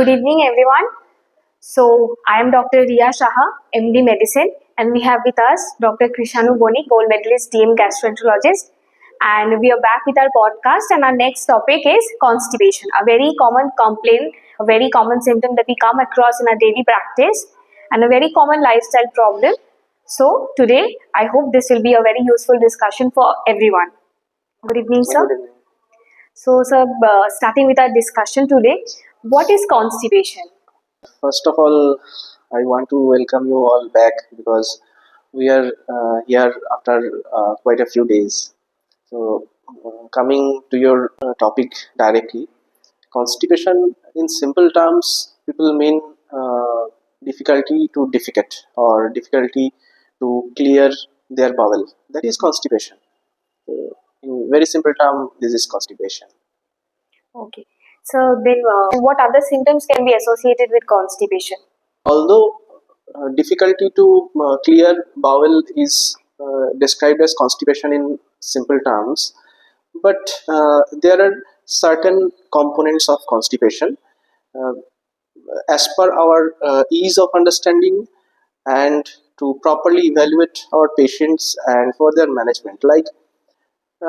Good evening, everyone. So, I am Dr. Riya Shaha, MD Medicine, and we have with us Dr. Krishanu, gold medalist, DM gastroenterologist. And we are back with our podcast, and our next topic is constipation, a very common complaint, a very common symptom that we come across in our daily practice, and a very common lifestyle problem. So, today, I hope this will be a very useful discussion for everyone. Good evening, sir. Good evening. So, sir, starting with our discussion today, what is constipation? First of all, I want to welcome you all back because we are here after quite a few days. So, coming to your topic directly, constipation in simple terms, people mean difficulty to defecate or difficulty to clear their bowel. That is constipation. So, in very simple term, this is constipation. Okay. So, then what other symptoms can be associated with constipation? Although difficulty to clear bowel is described as constipation in simple terms, but there are certain components of constipation uh, as per our ease of understanding and to properly evaluate our patients and for their management. Like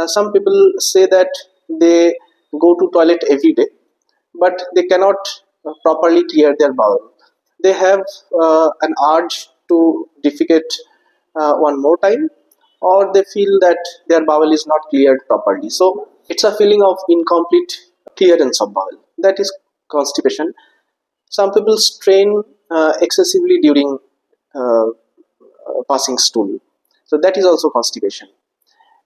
some people say that they go to toilet every day, but they cannot properly clear their bowel. They have an urge to defecate one more time, or they feel that their bowel is not cleared properly. So it's a feeling of incomplete clearance of bowel. That is constipation. Some people strain excessively during passing stool. So that is also constipation.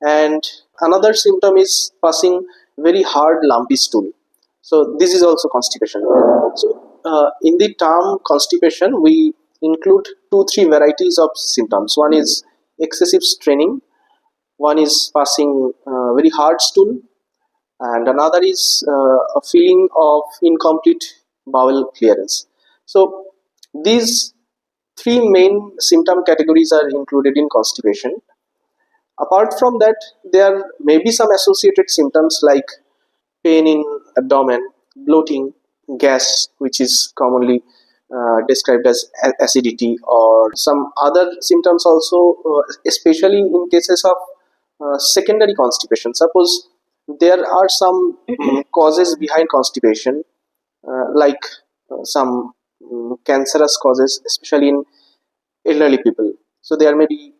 And another symptom is passing very hard lumpy stool. So this is also constipation. So in the term constipation, we include 2-3 varieties of symptoms. One is excessive straining, one is passing very hard stool, and another is a feeling of incomplete bowel clearance. So these three main symptom categories are included in constipation. Apart from that, there may be some associated symptoms like pain in abdomen, bloating, gas, which is commonly described as acidity, or some other symptoms also, especially in cases of secondary constipation. Suppose there are some causes behind constipation, like some cancerous causes, especially in elderly people. So there may be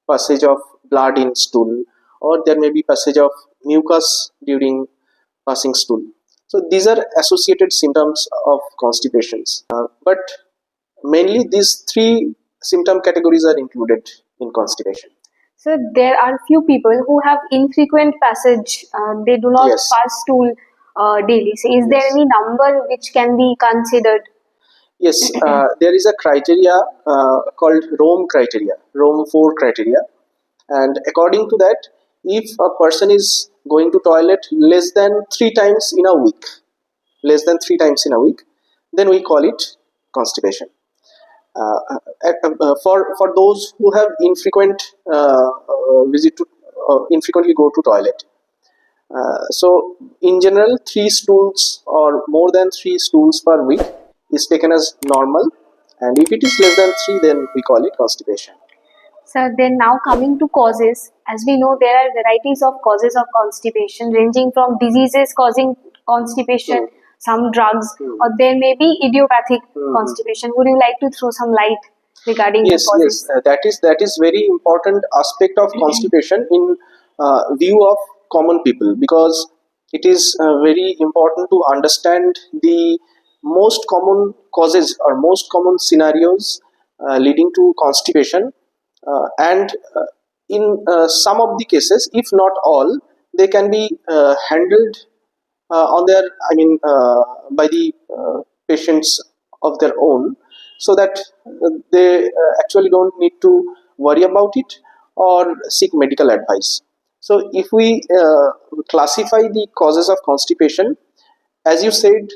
passage of blood in stool, or there may be passage of mucus during passing stool. So these are associated symptoms of constipations. But mainly these three symptom categories are included in constipation. So, there are few people who have infrequent passage, they do not Yes. pass stool daily. So, is there Yes. any number which can be considered? Yes, there is a criteria called Rome 4 criteria, and according to that, if a person is going to toilet less than three times in a week, then we call it constipation. For those who have infrequently go to toilet, so in general, 3 stools or more than 3 stools per week is taken as normal, and if it is less than 3, then we call it constipation. So, then now coming to causes, as we know, there are varieties of causes of constipation ranging from diseases causing constipation, some drugs, or there may be idiopathic constipation. Would you like to throw some light regarding the Yes, causes? that is very important aspect of constipation in view of common people, because it is very important to understand the most common causes or most common scenarios leading to constipation, and in some of the cases, if not all, they can be handled on their by the patients of their own, so that they actually don't need to worry about it or seek medical advice. So if we classify the causes of constipation, as you said,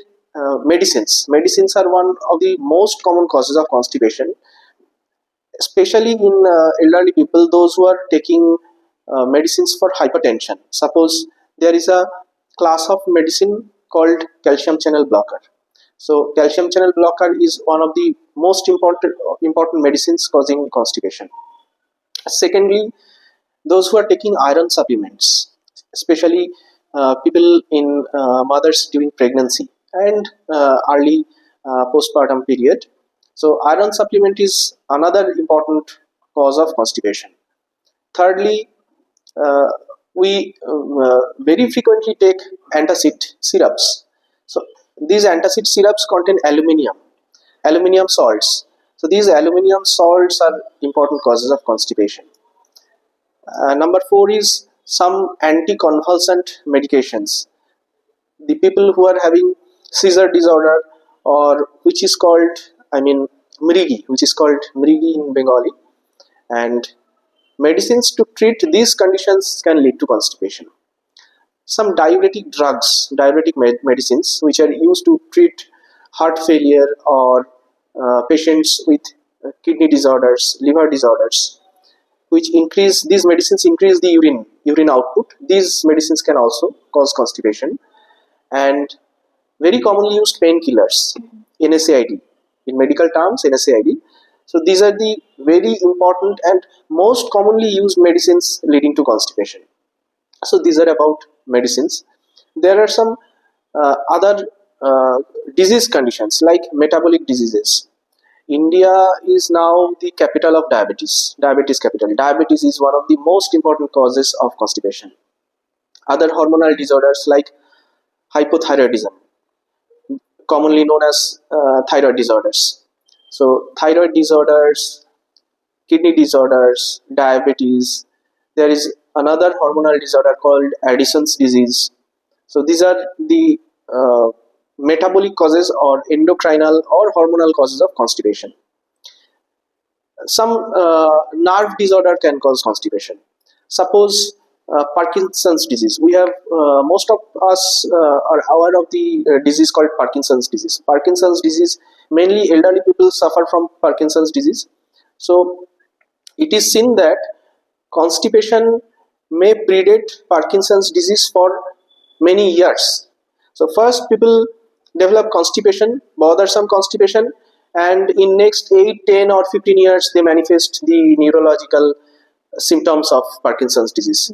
medicines are one of the most common causes of constipation, especially in elderly people, those who are taking medicines for hypertension. Suppose there is a class of medicine called calcium channel blocker. So calcium channel blocker is one of the most important medicines causing constipation. Secondly, those who are taking iron supplements, especially people in mothers during pregnancy and early postpartum period. So iron supplement is another important cause of constipation. Thirdly, uh, we very frequently take antacid syrups. So these antacid syrups contain aluminium salts. So these aluminium salts are important causes of constipation. Number four is some anticonvulsant medications. The people who are having seizure disorder, or which is called, I mean, mrigi, which is called mrigi in Bengali, and medicines to treat these conditions can lead to constipation. Some diuretic medicines, which are used to treat heart failure or patients with kidney disorders, liver disorders, which increase these medicines increase the urine output. These medicines can also cause constipation. And very commonly used painkillers, NSAID, in medical terms, NSAID. So these are the very important and most commonly used medicines leading to constipation. So these are about medicines. There are some other uh, disease conditions like metabolic diseases. India is now the capital of diabetes capital. Diabetes is one of the most important causes of constipation. Other hormonal disorders like hypothyroidism, commonly known as thyroid disorders. So thyroid disorders, kidney disorders, diabetes. There is another hormonal disorder called Addison's disease. So these are the metabolic causes or endocrinal or hormonal causes of constipation. Some nerve disorder can cause constipation. Suppose Parkinson's disease. We have most of us are aware of the disease called Parkinson's disease. Parkinson's disease, mainly elderly people suffer from Parkinson's disease. So it is seen that constipation may predate Parkinson's disease for many years. So first people develop constipation, bothersome constipation, and in next 8, 10, or 15 years they manifest the neurological symptoms of Parkinson's disease.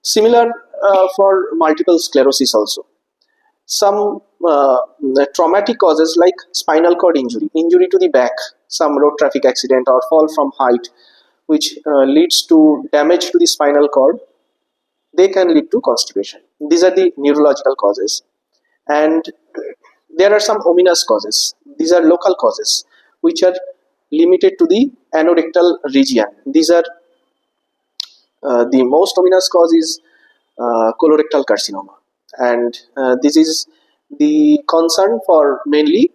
Similar for multiple sclerosis also. Some traumatic causes like spinal cord injury to the back, some road traffic accident or fall from height, which leads to damage to the spinal cord, they can lead to constipation. These are the neurological causes. And there are some ominous causes. These are local causes, which are limited to the anorectal region. These are the most ominous cause is colorectal carcinoma, and this is the concern for mainly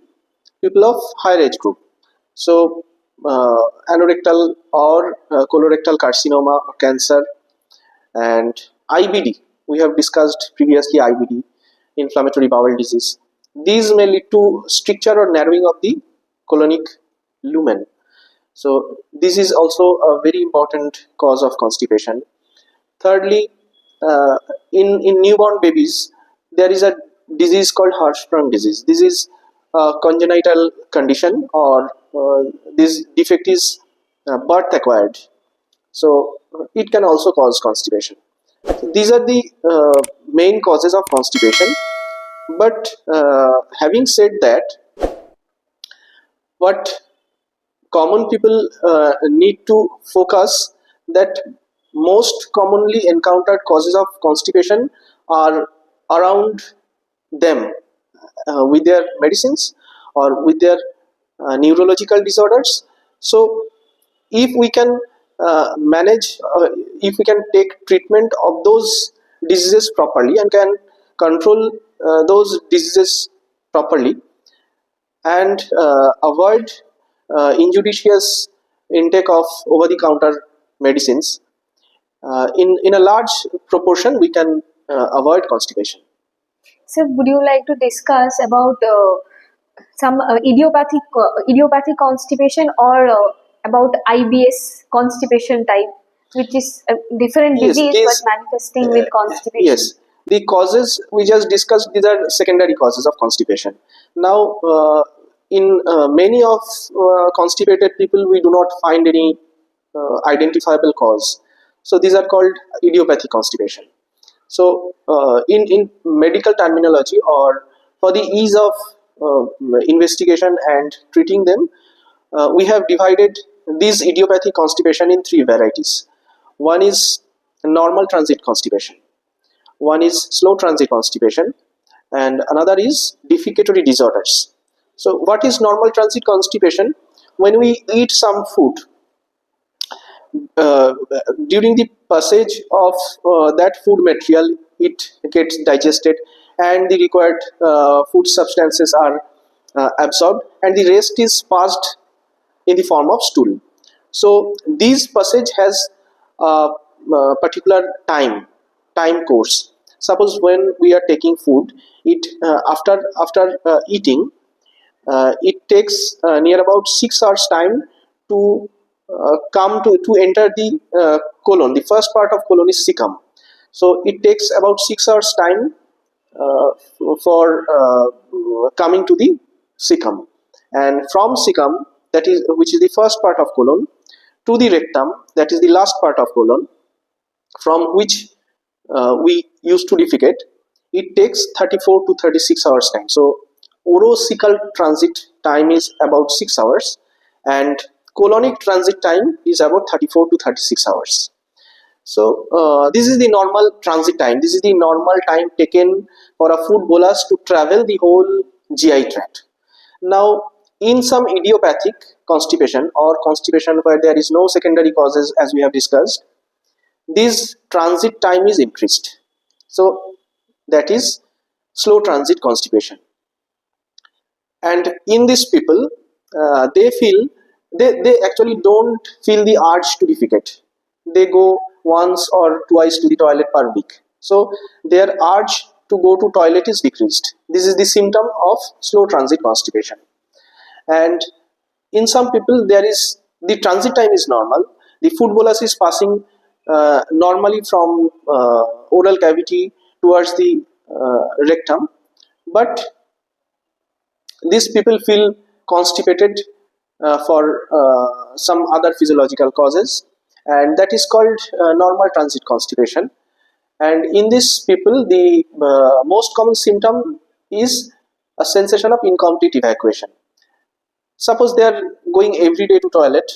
people of higher age group. So anorectal or colorectal carcinoma or cancer, and IBD, we have discussed previously, IBD, inflammatory bowel disease. These may lead to stricture or narrowing of the colonic lumen. So this is also a very important cause of constipation. Thirdly, in newborn babies, there is a disease called Hirschsprung disease. This is a congenital condition, or this defect is birth acquired. So it can also cause constipation. So these are the main causes of constipation. But having said that, what common people need to focus that most commonly encountered causes of constipation are around them, with their medicines or with their neurological disorders. So if we can manage, if we can take treatment of those diseases properly and can control those diseases properly, and avoid injudicious intake of over-the-counter medicines, in a large proportion we can avoid constipation. So, would you like to discuss about some idiopathic constipation, or about IBS constipation type, which is a different Yes, disease but these manifesting with constipation? yes, The causes we just discussed, these are secondary causes of constipation. Now, in many of constipated people, we do not find any identifiable cause. So these are called idiopathic constipation. So, in medical terminology, or for the ease of investigation and treating them, we have divided these idiopathic constipation in three varieties. One is normal transit constipation, one is slow transit constipation, and another is defecatory disorders. So, what is normal transit constipation? When we eat some food, uh, during the passage of that food material, it gets digested and the required food substances are absorbed, and the rest is passed in the form of stool. So this passage has a particular time course. Suppose when we are taking food, it after eating, it takes near about 6 hours time to come to enter the colon. The first part of colon is cecum. So it takes about 6 hours time uh, for coming to the cecum, and from cecum, that is which is the first part of colon, to the rectum, that is the last part of colon, from which we used to defecate, it takes 34 to 36 hours time. So orocecal transit time is about 6 hours, and colonic transit time is about 34 to 36 hours. So this is the normal transit time. This is the normal time taken for a food bolus to travel the whole GI tract. Now, in some idiopathic constipation, or constipation where there is no secondary causes, as we have discussed, this transit time is increased. So that is slow transit constipation. And in these people, they feel, they actually don't feel the urge to defecate. They go once or twice to the toilet per week. So their urge to go to toilet is decreased. This is the symptom of slow transit constipation. And in some people, there is the transit time is normal. The food bolus is passing normally from oral cavity towards the rectum, but these people feel constipated for some other physiological causes, and that is called normal transit constipation. And in these people, the most common symptom is a sensation of incomplete evacuation. Suppose they are going every day to toilet,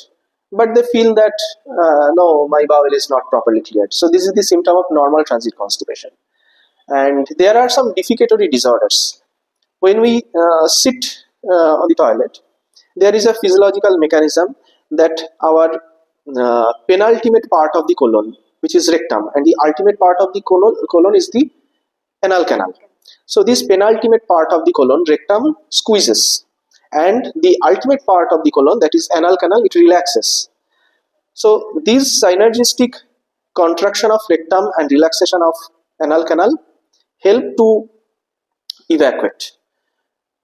but they feel that no, my bowel is not properly cleared. So this is the symptom of normal transit constipation. And there are some defecatory disorders. When we sit on the toilet, there is a physiological mechanism that our penultimate part of the colon, which is rectum, and the ultimate part of the colon is the anal canal. So this penultimate part of the colon, rectum, squeezes, and the ultimate part of the colon, that is anal canal, it relaxes. So this synergistic contraction of rectum and relaxation of anal canal help to evacuate.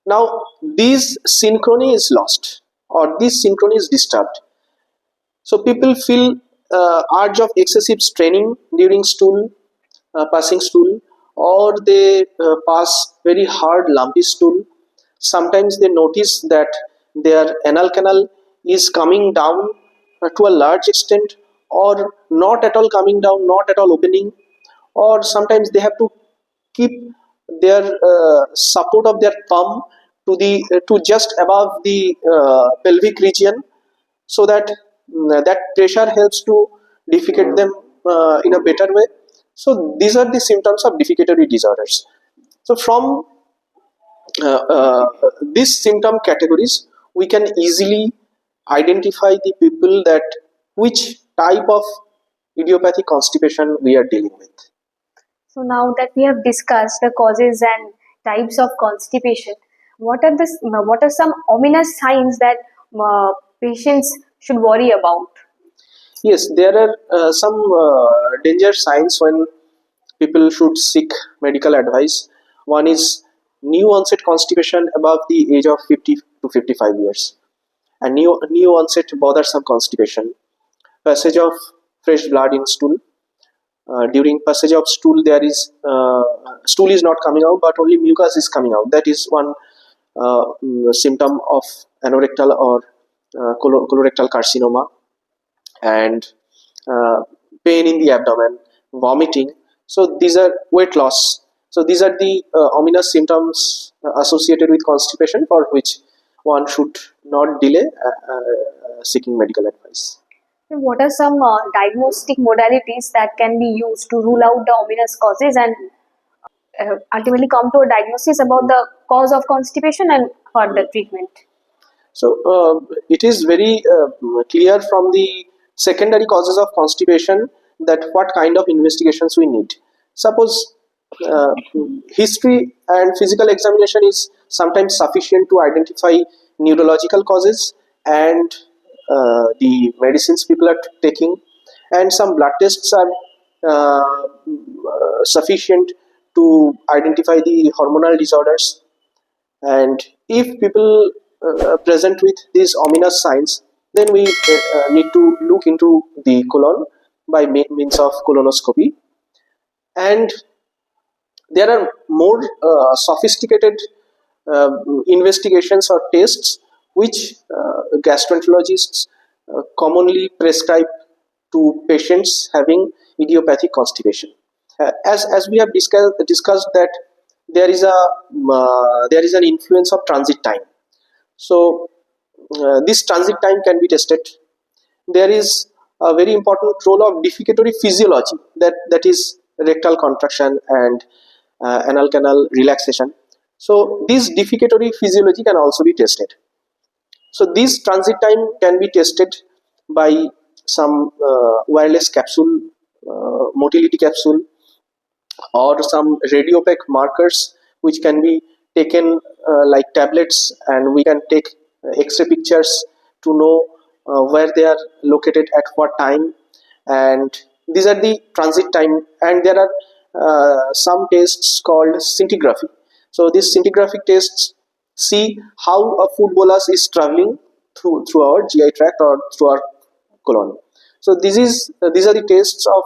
Now, this synchrony is lost, or this synchrony is disturbed. So people feel urge of excessive straining during stool, passing stool, or they pass very hard lumpy stool. Sometimes they notice that their anal canal is coming down to a large extent, or not at all coming down, not at all opening, or sometimes they have to keep their support of their thumb to just above the pelvic region, so that that pressure helps to defecate them in a better way. So these are the symptoms of defecatory disorders. So from uh, uh, these symptom categories, we can easily identify the people that which type of idiopathic constipation we are dealing with. So now that we have discussed the causes and types of constipation, what are some ominous signs that patients should worry about? Yes, there are some danger signs when people should seek medical advice. One is new onset constipation above the age of 50 to 55 years, and new onset bothersome constipation, passage of fresh blood in stool, during passage of stool there is stool is not coming out, but only mucus is coming out. That is one symptom of anorectal or colorectal carcinoma. And uh, pain in the abdomen, vomiting. So these are weight loss. So these are the ominous symptoms associated with constipation, for which one should not delay seeking medical advice. And what are some diagnostic modalities that can be used to rule out the ominous causes and ultimately come to a diagnosis about the cause of constipation and further treatment? So it is very clear from the secondary causes of constipation that what kind of investigations we need. Suppose uh, history and physical examination is sometimes sufficient to identify neurological causes and the medicines people are taking, and some blood tests are sufficient to identify the hormonal disorders. And if people present with these ominous signs, then we need to look into the colon by means of colonoscopy. And there are more sophisticated uh, investigations or tests which gastroenterologists commonly prescribe to patients having idiopathic constipation. As we have discussed that there is an influence of transit time. So this transit time can be tested. There is a very important role of defecatory physiology, that is rectal contraction and anal canal relaxation. So this defecatory physiology can also be tested. So this transit time can be tested by some wireless capsule, motility capsule, or some radiopaque markers which can be taken like tablets, and we can take x-ray pictures to know where they are located at what time. And these are the transit time. And there are some tests called scintigraphy. So these scintigraphic tests see how a food bolus is traveling through our GI tract or through our colon. So these are the tests of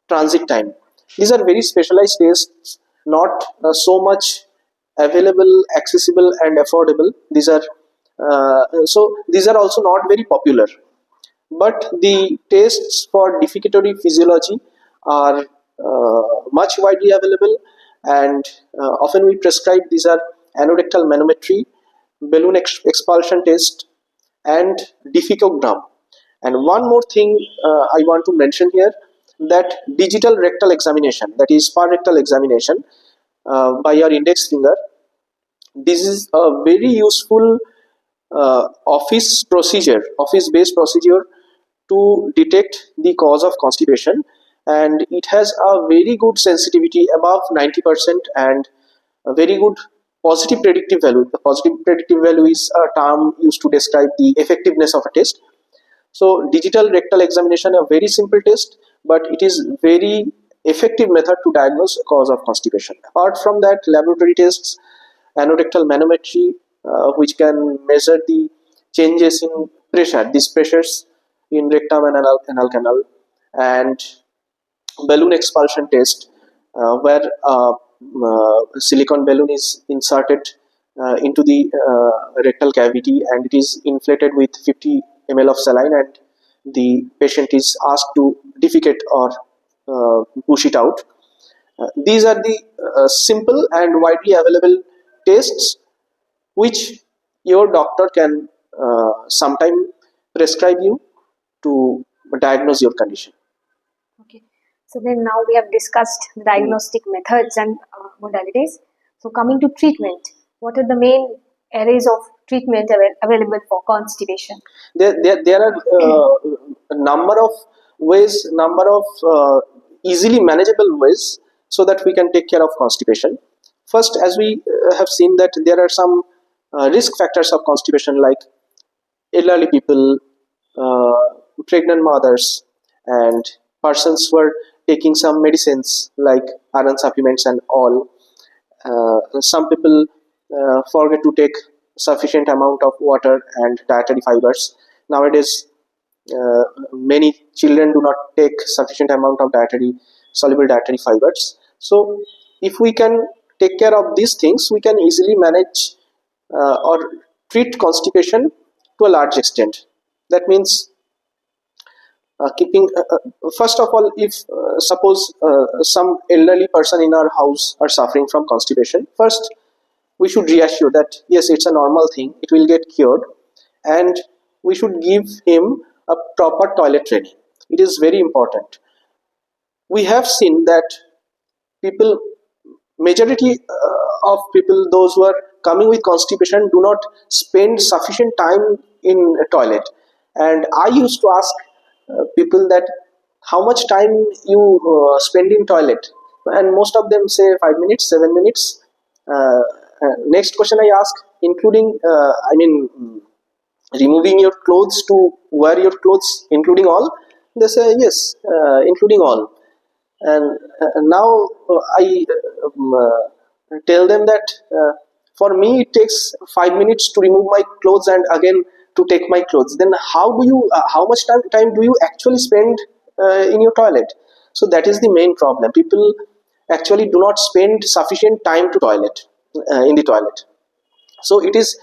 transit time. These are very specialized tests, not so much available, accessible, and affordable. These are also not very popular. But the tests for defecatory physiology are much widely available, and often we prescribe. These are anorectal manometry, balloon expulsion test, and defecogram. And one more thing I want to mention here, that digital rectal examination, that is spar rectal examination by your index finger. This is a very useful office based procedure to detect the cause of constipation, and it has a very good sensitivity above 90% and a very good positive predictive value. The positive predictive value is a term used to describe the effectiveness of a test. So digital rectal examination, a very simple test, but it is very effective method to diagnose cause of constipation. Apart from that, laboratory tests, anorectal manometry, which can measure the changes in pressure, these pressures in rectum and anal canal, and balloon expulsion test, where silicon balloon is inserted into the rectal cavity, and it is inflated with 50 ml of saline, and the patient is asked to defecate or push it out. These are the simple and widely available tests which your doctor can sometime prescribe you to diagnose your condition. Okay. So then now we have discussed the diagnostic methods and modalities. So coming to treatment, what are the main areas of treatment available for constipation? There are a number of ways, number of easily manageable ways, so that we can take care of constipation. First, as we have seen, that there are some risk factors of constipation, like elderly people, pregnant mothers, and persons who are taking some medicines like iron supplements and all. Some people forget to take sufficient amount of water and dietary fibers. Nowadays, many children do not take sufficient amount of dietary soluble dietary fibers. So if we can take care of these things, we can easily manage or treat constipation to a large extent. That means keeping first of all, if suppose some elderly person in our house are suffering from constipation, first we should reassure that yes, it's a normal thing, it will get cured, and we should give him a proper toilet training. It is very important. We have seen that people, majority of people, those who are coming with constipation, do not spend sufficient time in a toilet. And I used to ask people that how much time you spend in toilet, and most of them say 5 minutes, 7 minutes. Next question I ask, including I mean removing your clothes to wear your clothes, including all? They say yes, including all. And now I tell them that for me it takes 5 minutes to remove my clothes and again to take my clothes. Then how do you how much time do you actually spend in your toilet? So that is the main problem. People actually do not spend sufficient time to toilet, in the toilet. So it is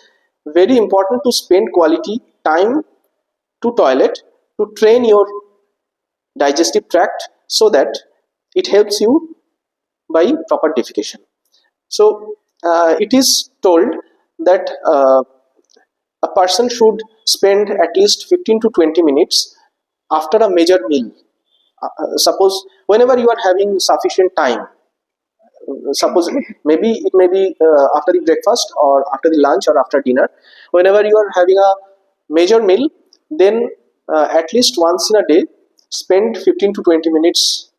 very important to spend quality time to toilet, to train your digestive tract, so that it helps you by proper defecation. So it is told that a person should spend at least 15 to 20 minutes after a major meal. Suppose whenever you are having sufficient time, suppose maybe it may be after the breakfast or after the lunch or after dinner, whenever you are having a major meal, then at least once in a day spend 15 to 20 minutes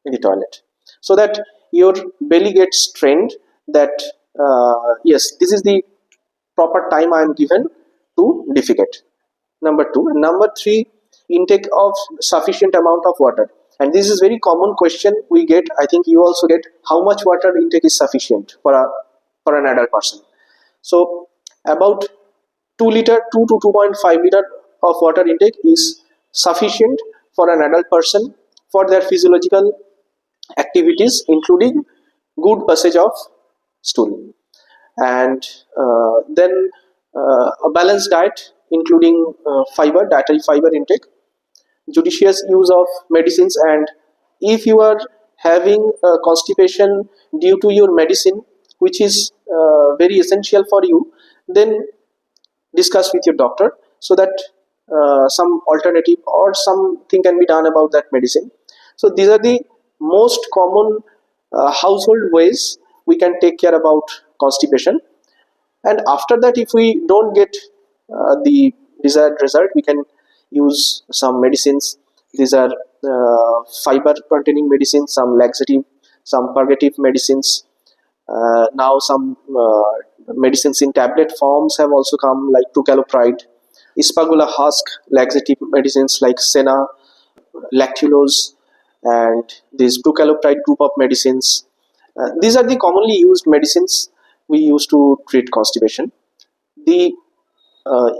in the toilet, so that your belly gets trained that yes, this is the proper time I am given to defecate. Number two. And number three, intake of sufficient amount of water. And this is very common question we get. I think you also get, how much water intake is sufficient for an adult person. So about 2 liter, 2 to 2.5 liter of water intake is sufficient for an adult person for their physiological activities, including good passage of stool. And then a balanced diet, including dietary fiber intake, judicious use of medicines. And if you are having constipation due to your medicine, which is very essential for you, then discuss with your doctor, so that some alternative or something can be done about that medicine. So these are the most common household ways we can take care about constipation. And after that, if we don't get the desired result, we can use some medicines. These are fiber containing medicines, some laxative, some purgative medicines. Now some medicines in tablet forms have also come, like prucalopride, ispagula husk laxative medicines like senna, lactulose, and this prucalopride group of medicines. These are the commonly used medicines we use to treat constipation. The uh,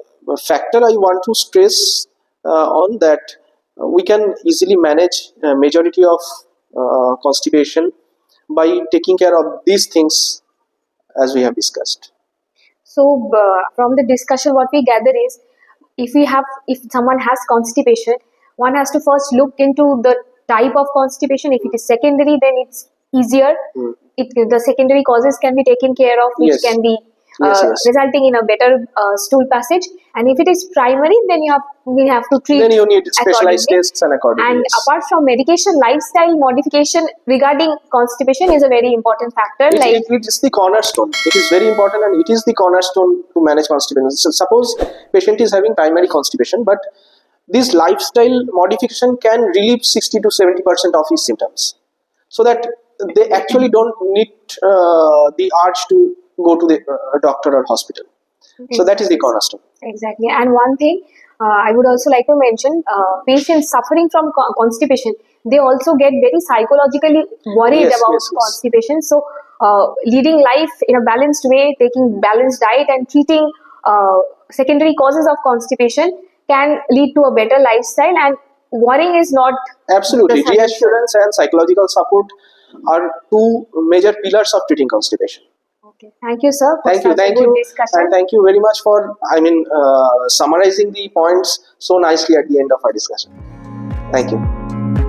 factor I want to stress on that we can easily manage majority of constipation by taking care of these things as we have discussed. So, from the discussion, what we gather is, if someone has constipation, one has to first look into the type of constipation. If it is secondary, then it's easier. The secondary causes can be taken care of, which Yes. can be Yes. resulting in a better stool passage. And if it is primary, then we have to treat. Then you need specialized accordingly. tests and accordingly. And Yes. apart from medication, lifestyle modification regarding constipation is a very important factor. It is the cornerstone. It is very important, and it is the cornerstone to manage constipation. So suppose patient is having primary constipation, but this lifestyle modification can relieve 60 to 70% of his symptoms, so that they actually don't need the urge to go to the doctor or hospital. So that is the cornerstone. Exactly. And one thing I would also like to mention, patients suffering from constipation, they also get very psychologically worried Yes, about yes, yes. constipation. So, leading life in a balanced way, taking balanced diet and treating secondary causes of constipation can lead to a better lifestyle, and worrying is not Absolutely. the solution. Reassurance and psychological support are two major pillars of treating constipation. Okay. Thank you, sir, for Thank you, such a good discussion. and thank you very much for, summarizing the points so nicely at the end of our discussion. Thank you.